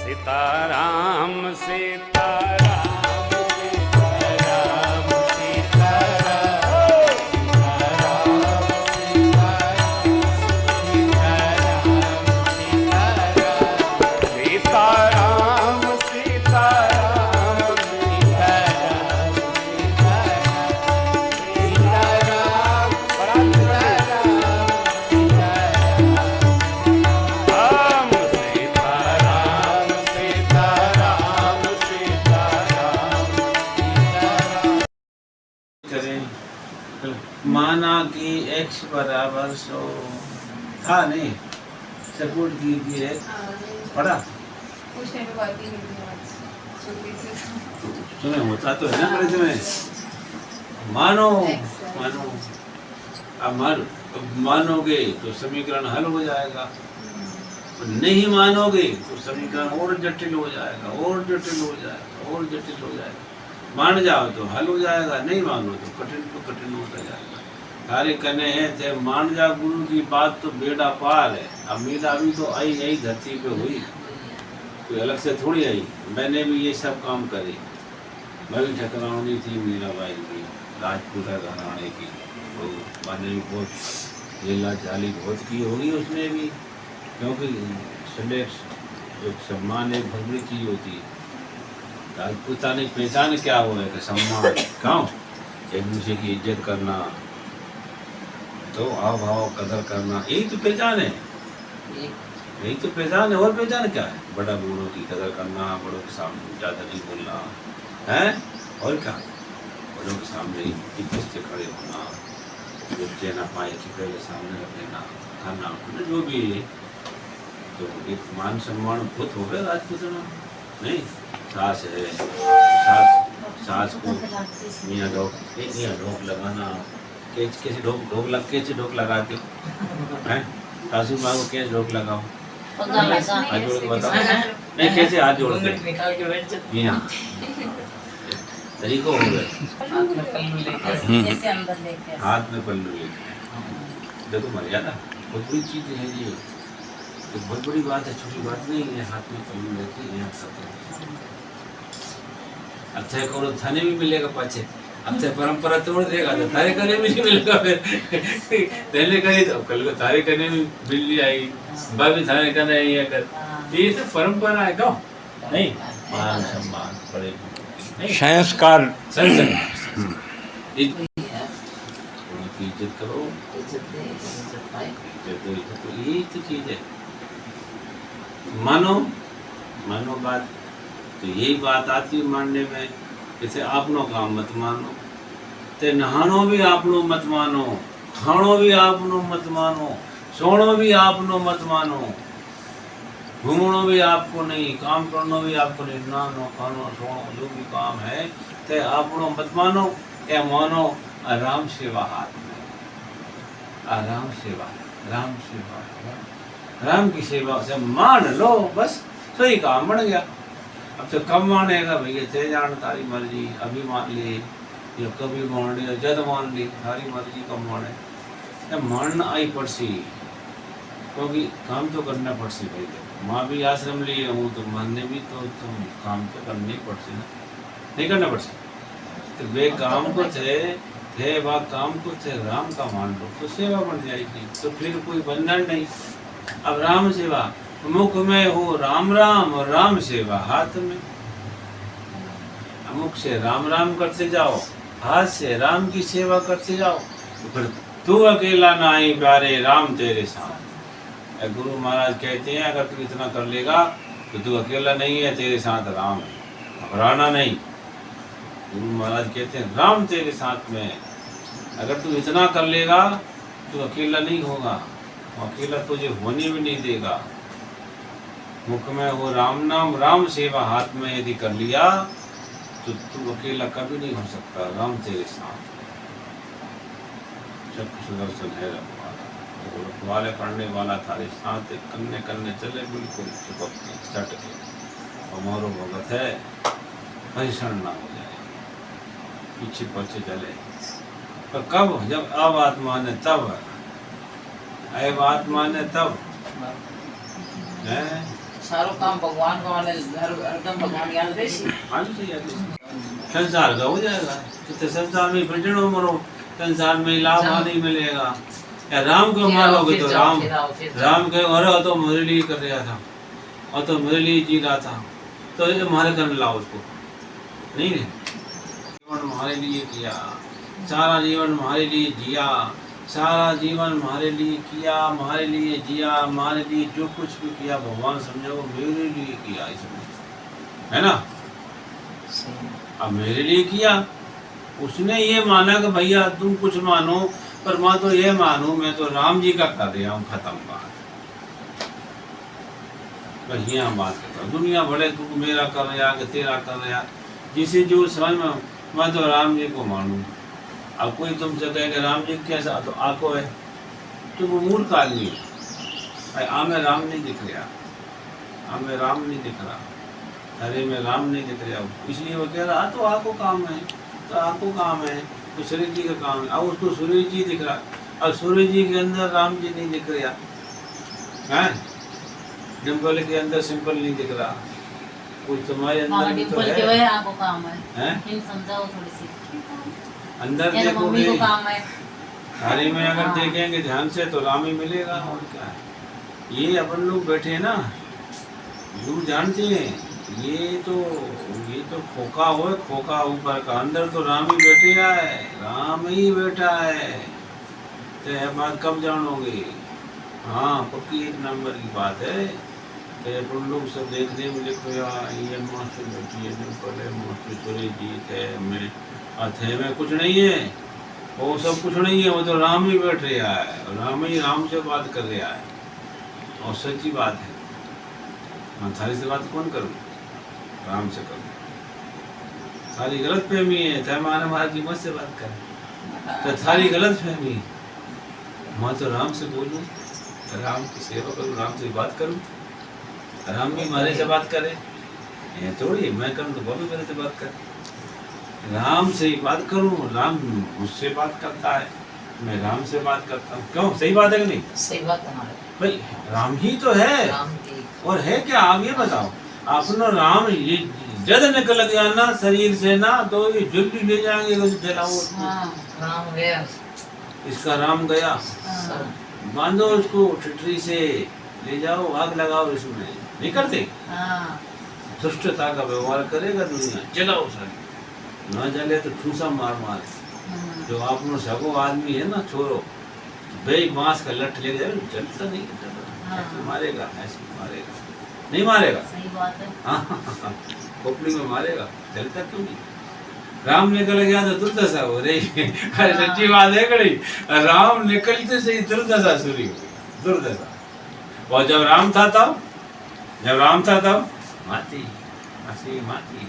सीताराम सीताराम सीताराम सीताराम सीताराम माना कि x बराबर 100 था नहीं सपोर्ट कीजिए पढ़ा सुने होता तो है ना मेरे में मानो मानो अब मानोगे तो समीकरण हल हो जाएगा नहीं मानोगे तो समीकरण और जटिल हो जाएगा और जटिल हो जाएगा और जटिल हो जाएगा मान जाओ तो हल हो जाएगा नहीं मानो तो कठिन होता जाएगा सारे कहने हैं थे मान जा गुरु की बात तो बेड़ा पार है अब मीरा भी तो आई यही धरती पे हुई कोई अलग से थोड़ी आई मैंने भी ये सब काम करे मैं भी ठकरानी थी मीराबाई की राजपूता घराने की तो मैंने भी बहुत लीला जाली बहुत की होगी उसने भी क्योंकि जो सम्मान एक बहुत बड़ी चीज होती है राजपूतानी पहचान क्या हो है कि सम्मान क्यों एक दूसरे की इज्जत करना तो हाव भाव कदर करना यही तो पहचान है यही तो पहचान है और पहचान क्या है बड़ा बूढ़ों की कदर करना बड़ों के सामने ज़्यादा नहीं बोलना है और क्या बड़ों के सामने इज्जत से खड़े होना बच्चे ना पाए कि पहले सामने रख लेना खाना जो भी तो एक मान सम्मान बहुत हो गया राजपूत में नहीं सास है सास को मियाँ ढोक लगाना कैसे ढोक लगाते हैं सासू माँ को कैसे ढोक लगाओ हाथ जोड़ के बताओ नहीं कैसे हाथ जोड़ के यहाँ तरीको हो गए हाथ में पल्लू लेके देखो मर्यादा बहुत बड़ी चीज है ये तो बहुत बड़ी बात है छोटी बात नहीं है हाथ में पल्लू लेके यहाँ सकते अच्छा करो थाने भी मिलेगा पाछे अच्छा परंपरा तोड़ देगा तो तारे करने भी नहीं मिलेगा फिर पहले करी तो कल को तारे करने भी बिल्ली आई भाभी थाने करने आई है कर ये सब परंपरा है क्यों नहीं मान सम्मान बड़े संस्कार इज्जत करो इज्जत तो यही तो चीज है मानो बात तो यही बात आती है मानने में जैसे आपनो काम मत मानो ते नहानो भी आपनो मत मानो खानो भी आपनो मत मानो सोनो भी आपनो मत मानो घूमनो भी आपको नहीं काम करनो भी आपको नहीं नहानो खानो सोनो जो भी काम है ते आपनो मत मानो या मानो आराम सेवा हाथ में आराम सेवा राम की सेवा से मान लो बस सही काम बन गया अब तो कब मानेगा भैया थे जान तारी मर्जी अभी मान ली या कभी मान ली जद मान ली तारी मर्जी कब माने या मानना आई पड़सी क्योंकि काम तो करना पड़सी भाई माँ भी आश्रम लिए हूँ तो मानने भी तो तुम काम तो करने ही पड़सी ना नहीं करना पड़सी तो वे काम को थे वह काम को थे राम का मान लो तो सेवा बन जाएगी तो फिर कोई बंधन नहीं अब राम सेवा मुख में हो राम और राम सेवा हाथ में मुख से राम करते जाओ हाथ से राम की सेवा करते जाओ तो फिर तू अकेला ना ही प्यारे राम तेरे साथ गुरु महाराज कहते हैं अगर तू इतना कर लेगा तो तू अकेला नहीं है तेरे साथ राम है घबराना नहीं गुरु महाराज कहते हैं राम तेरे साथ में अगर तू इतना कर लेगा तो अकेला नहीं होगा अकेला तुझे होने भी नहीं देगा मुख में वो राम नाम राम सेवा हाथ में यदि कर लिया तो तू अकेला कभी नहीं हो सकता राम तेरे साथ चक्र सुदर्शन है रखवाले पढ़ने वाला थारे साथ कन्ने चले बिल्कुल चिपक सट के हमारो भगत है भैषण ना हो जाए पीछे चले पर कब जब अब आत्मा ने तब अब आत्मा ने तब है सारो काम भगवान का वाले हरदम भगवान याद रहे सी आज से याद है। संसार का हो जाएगा, तो संसार में फिर मरो, संसार में लाभ नहीं मिलेगा। या राम को मानोगे तो राम के अरे तो मेरे लिए कर रहा था और तो मेरे लिए जी रहा था, तो ये हमारे करने लाओ उसको नहीं है। जीवन हमारे लिए किया, सारा जीवन हमारे लिए जिया, सारा जीवन हमारे लिए किया, हमारे लिए जिया, हमारे लिए जो कुछ भी किया भगवान समझो मेरे लिए किया, इसमें है ना। अब मेरे लिए किया, उसने ये माना कि भैया तुम कुछ मानो पर मैं तो ये मानू, मैं तो राम जी का कर रहा हूँ, खत्म बात। बस यहाँ बात करता हूँ। दुनिया बड़े तू मेरा कर रहा कि तेरा कर रहा, जिसे जो समझ में मैं तो राम जी को मानूँ। अब कोई तुमसे कहे कि राम जी कैसा, तो आको है तो वो मूर्ख आदमी है। आमें राम नहीं दिख रहा, आमें राम नहीं दिख रहा, अरे में राम नहीं दिख रहा, इसलिए वो कह रहा तो आको काम है, तो आको काम है, तो सूर्य जी का काम है। अब उसको सूर्य जी दिख रहा, अब सूर्य जी के अंदर राम जी नहीं दिख रहा है, डिम्पल के अंदर सिंपल नहीं दिख रहा, कुछ तुम्हारे अंदर भी तो है, आपको काम है, इन समझाओ थोड़ी सी अंदर देखोगे थाली में अगर देखेंगे ध्यान से तो राम ही मिलेगा। और क्या है, ये अपन लोग बैठे ना, यूँ जानते हैं ये तो खोखा हो, खोखा ऊपर का, अंदर तो राम ही बैठे है, राम ही बैठा है। तो यह बात कब जानोगे? हाँ पक्की एक नंबर की बात है। तो अपन लोग सब देखने में देखो यार, ये मास्टर बैठी है, पहले मास्टर सूर्य जी थे, मैं थे में कुछ नहीं है, वो सब कुछ नहीं है, वो तो राम ही बैठ रहा है, राम ही राम से बात कर रहा है, और सच्ची बात है। मैं थारी से बात कौन करूँ? राम से करूँ। थारी गलत फहमी है, थे माने महाराज जी मुझसे बात करें, तो थारी गलत फहमी, मैं तो राम से बोलूँ, राम की सेवा करूँ, राम से बात करूँ, राम भी हमारे से बात करे, ये थोड़ी मैं करूँ तो वो भी मेरे से बात करे। राम से ही बात करूं, राम मुझसे बात करता है, मैं राम से बात करता हूँ। क्यों? सही बात है कि नहीं? सही बात है भाई, राम ही तो है, और है क्या आप ये बताओ। अपना राम ये जद निकल गया ना शरीर से ना, तो ये जल्दी ले जाएंगे जलाओ। राम गया, इसका राम गया, बांधो उसको ठिठरी से, ले जाओ आग लगाओ, इसमें नहीं करते। दुष्टता का व्यवहार करेगा दुनिया, जलाओ सारी, न जले तो ठूसा मार मार। जो आपनो सगो आदमी है ना, छोरो बे बांस का लठ ले जाए, जलता नहीं, ऐसे मारेगा, ऐसे मारेगा, नहीं मारेगा, सही बात है। हाँ खोपड़ी में मारेगा, जलता क्यों नहीं? राम निकल गया तो दुर्दशा हो रही। अरे सच्ची बात है कड़ी, राम निकलते से ही दुर्दशा शुरू हो गई, दुर्दशा। और जब राम था तब माती माती,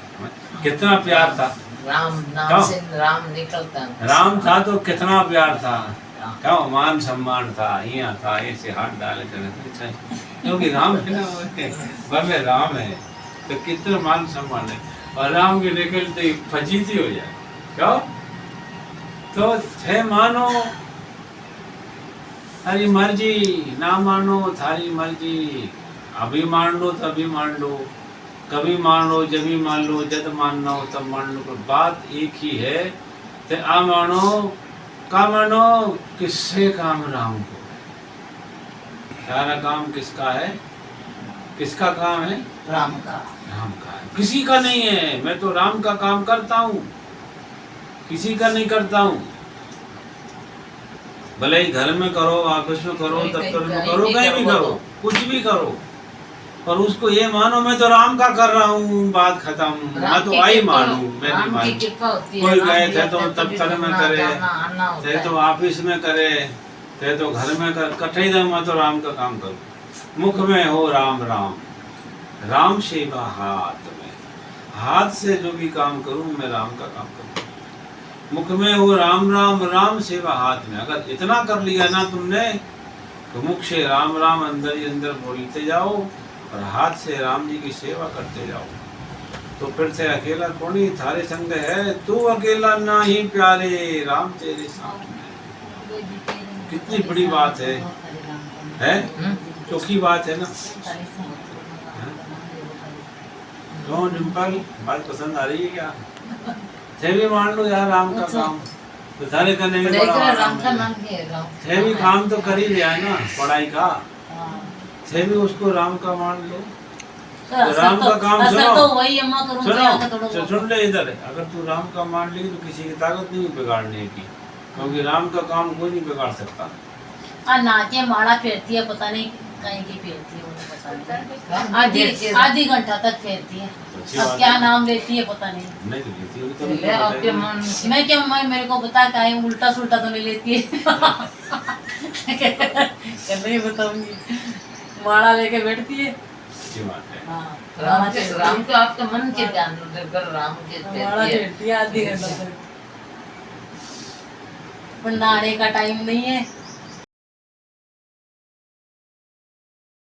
कितना प्यार था। राम नाम से राम निकलता, राम था तो कितना प्यार था, क्या मान सम्मान था, यहाँ था, ऐसे हाथ डाल कर, क्योंकि राम है ना, में राम है तो कितना मान सम्मान है। और राम के निकलते ही फजीती हो जाए, क्यों? तो थे मानो थारी मर्जी, ना मानो थारी मर्जी, अभी मान लो तभी मान लो, कभी मान लो जब भी मान लो, जब मानना हो तब मान लो, पर बात एक ही है। तो आ मानो का मानो, किससे काम? राम को। सारा काम किसका है? किसका काम है? राम का। राम का है, किसी का नहीं है। मैं तो राम का काम करता हूँ, किसी का नहीं करता हूँ। भले ही घर में करो, ऑफिस में करो, दफ्तर में करो, कहीं भी करो, कुछ भी करो, पर उसको ये मानो मैं तो राम का कर रहा हूँ, बात खत्म। मैं तो आई मानू, मैं नहीं मानू। कोई गए थे तो दफ्तर में करे, थे तो ऑफिस में करे, थे तो घर में कर, कठे दे मैं तो राम का काम करूँ। मुख में हो राम राम, राम सेवा हाथ में, हाथ से जो भी काम करूँ मैं राम का काम करूँ। मुख में हो राम राम, राम सेवा हाथ में। अगर इतना कर लिया ना तुमने, तो मुख से राम राम अंदर ही अंदर बोलते जाओ, और हाथ से राम जी की सेवा करते जाओ, तो फिर से अकेला कौन ही थारे संग है। तू अकेला ना ही प्यारे, राम तेरे सामने। कितनी बड़ी बात है चौकी बात है ना। क्यों डिम्पल, बात पसंद आ रही है क्या? थे भी मान लो यार राम का काम तो सारे करने में बड़ा आराम राम का है। नाम के राम थे भी काम तो कर ही रहा है ना पढ़ाई का, हाँ। थे भी उसको राम का मान लो। तो असर राम का काम असर सुनो। तो वही अम्मा करूँ सुनो सुन ले इधर, अगर तू राम का मान लेगी तो किसी की ताकत नहीं बिगाड़ने की, क्योंकि राम का काम कोई नहीं बिगाड़ सकता। नाके माड़ा फेरती है, पता नहीं कहीं की फेरती है, मुझे पता नहीं। आधी आधी घंटा तक फेरती है। अच्छी अब बात क्या है। नाम लेती है पता नहीं। नहीं तो लेती होगी तभी तो ले आपके बताएगी। मन मैं क्या मेरे को बता कहीं उल्टा सुल्टा तो नहीं लेती है। नहीं बताऊंगी, माड़ा लेके बैठती है। अच्छी बात है। हाँ, राम के आपका मन के ध्यान कर राम के माड़ा फेरती है आधी घंटा तक। पर नहाने का टाइम नहीं है,